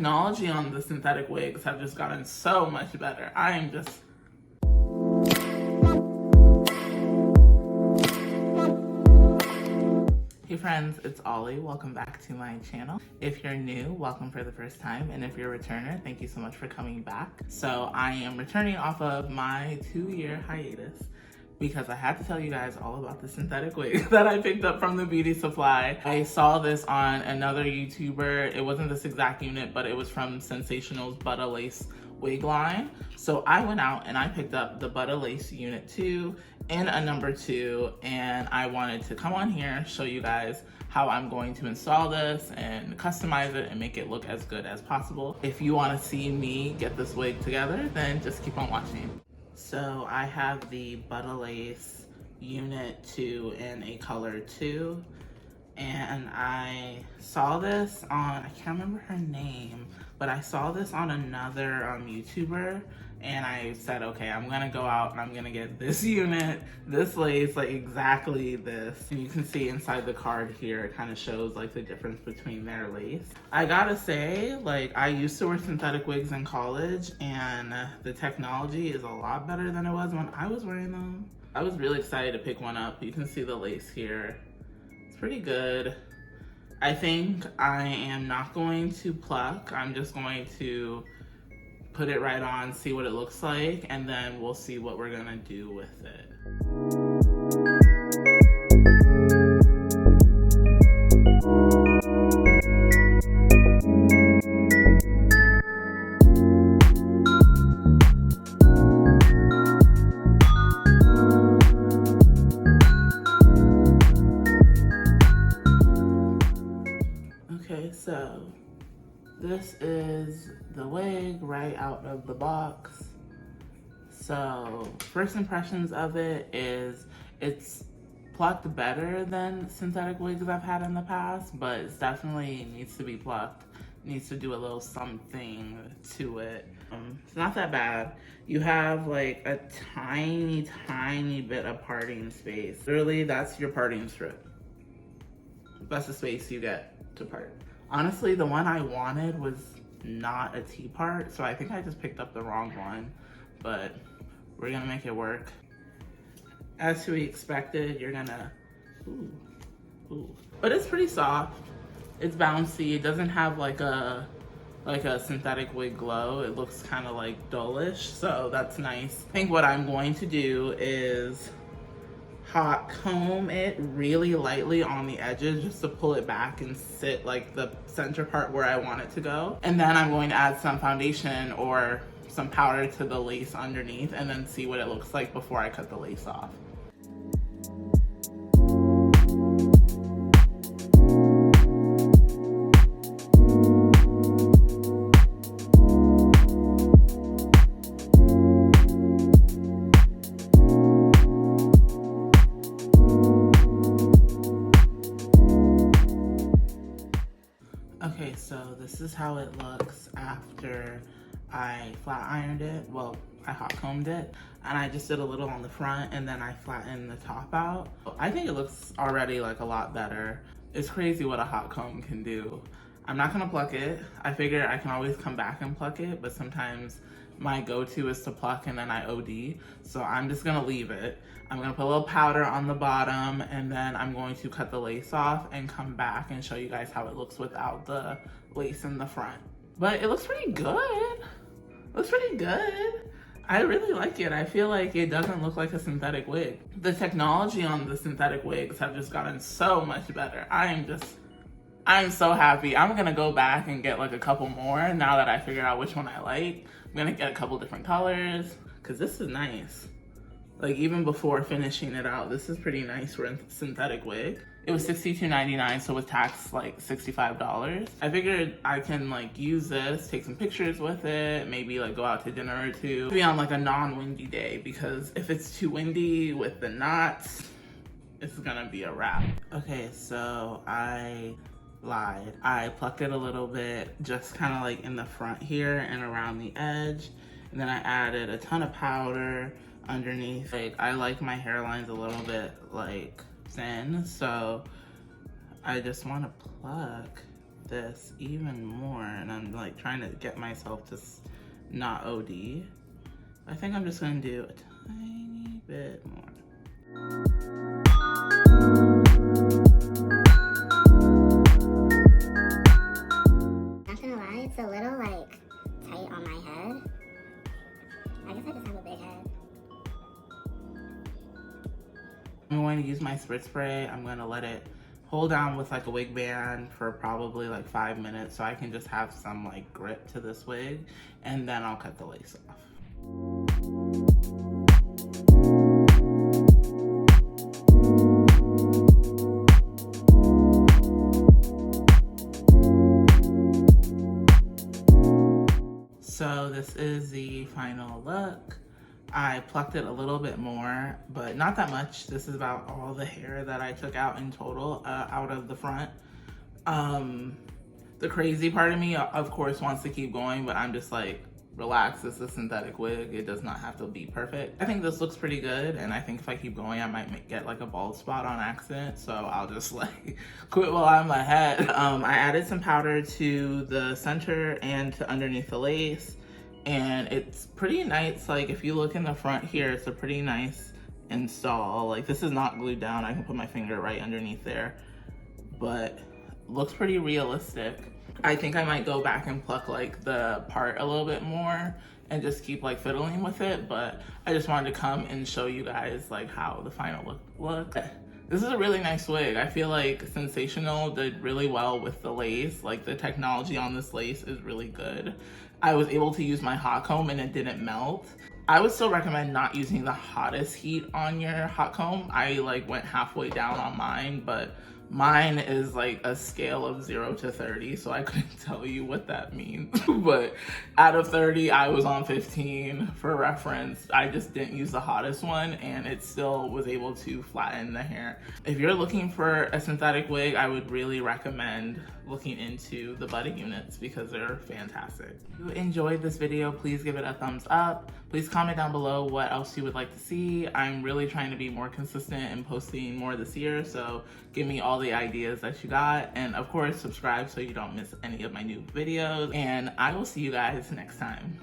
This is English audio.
Technology on the synthetic wigs have just gotten so much better. I am just... Hey friends, it's Ollie. Welcome back to my channel. If you're new, welcome for the first time. And if you're a returner, thank you so much for coming back. So I am returning off of my 2-year hiatus because I had to tell you guys all about the synthetic wig that I picked up from the beauty supply. I saw this on another YouTuber. It wasn't this exact unit, but it was from Sensational's Butta Lace wig line. So I went out and I picked up the Butta Lace unit 2 in a number 2, and I wanted to come on here, show you guys how I'm going to install this and customize it and make it look as good as possible. If you want to see me get this wig together, then just keep on watching. So I have the Butta Lace unit 2 in a color 2, and I saw this on, I can't remember her name, but I saw this on another YouTuber, and I said, okay, I'm gonna go out and I'm gonna get this unit, this lace, like exactly this. And you can see inside the card here, it kind of shows like the difference between their lace. I gotta say, like, I used to wear synthetic wigs in college, and the technology is a lot better than it was when I was wearing them. I was really excited to pick one up. You can see the lace here. It's pretty good. I think I am not going to pluck. I'm just going to put it right on, see what it looks like, and then we'll see what we're gonna do with it. Okay, so this is the wig right out of the box. So first impressions of it is it's plucked better than synthetic wigs I've had in the past, but it definitely needs to be plucked. Needs to do a little something to it. It's not that bad. You have like a tiny bit of parting space. Literally, that's your parting strip. That's the space you get to part. Honestly, the one I wanted was not a T-part, so I think I just picked up the wrong one, but we're gonna make it work. As to be expected, you're gonna, ooh. But it's pretty soft. It's bouncy. It doesn't have like a synthetic wig glow. It looks kind of like dullish, so that's nice. I think what I'm going to do is hot comb it really lightly on the edges just to pull it back and sit like the center part where I want it to go. And then I'm going to add some foundation or some powder to the lace underneath and then see what it looks like before I cut the lace off. Okay, so this is how it looks after I flat ironed it. Well, I hot combed it, and I just did a little on the front and then I flattened the top out. I think it looks already like a lot better. It's crazy what a hot comb can do. I'm not gonna pluck it. I figure I can always come back and pluck it, but sometimes my go-to is to pluck and then I OD. So I'm just gonna leave it. I'm gonna put a little powder on the bottom, and then I'm going to cut the lace off and come back and show you guys how it looks without the lace in the front. But it looks pretty good. Looks pretty good. I really like it. I feel like it doesn't look like a synthetic wig. The technology on the synthetic wigs have just gotten so much better. I'm so happy. I'm gonna go back and get like a couple more now that I figured out which one I like. I'm gonna get a couple different colors because this is nice. Like even before finishing it out, this is pretty nice for a synthetic wig. It was $62.99, so with tax, like $65. I figured I can like use this, take some pictures with it, maybe like go out to dinner or two. Be on like a non-windy day, because if it's too windy with the knots, it's gonna be a wrap. Okay, so I lied. I plucked it a little bit, just kind of like in the front here and around the edge. And then I added a ton of powder underneath. Like, I like my hairlines a little bit like thin, so I just want to pluck this even more, and I'm like trying to get myself to not OD. I think I'm just gonna do a tiny bit more. Not gonna lie, it's a little like tight on my head. I guess I just have a big head. I'm going to use my spritz spray. I'm going to let it hold down with like a wig band for probably like 5 minutes so I can just have some like grip to this wig, and then I'll cut the lace off. So this is the final look. I plucked it a little bit more, but not that much. This is about all the hair that I took out in total out of the front. The crazy part of me, of course, wants to keep going, but I'm just like, relax, this is a synthetic wig. It does not have to be perfect. I think this looks pretty good, and I think if I keep going, I might get like a bald spot on accident, so I'll just like quit while I'm ahead. I added some powder to the center and to underneath the lace, and it's pretty nice. Like if you look in the front here, it's a pretty nice install. Like this is not glued down. I can put my finger right underneath there, but looks pretty realistic. I think I might go back and pluck like the part a little bit more and just keep like fiddling with it, but I just wanted to come and show you guys like how the final look. This is a really nice wig. I feel like Sensational did really well with the lace. Like the technology on this lace is really good. I was able to use my hot comb and it didn't melt. I would still recommend not using the hottest heat on your hot comb. I like went halfway down on mine, but mine is like a scale of 0 to 30, so I couldn't tell you what that means. But out of 30, I was on 15 for reference. I just didn't use the hottest one, and it still was able to flatten the hair. If you're looking for a synthetic wig, I would really recommend looking into the Butta units because they're fantastic. If you enjoyed this video, please give it a thumbs up. Please comment down below what else you would like to see. I'm really trying to be more consistent and posting more this year, so give me all the ideas that you got. And of course, subscribe so you don't miss any of my new videos. And I will see you guys next time.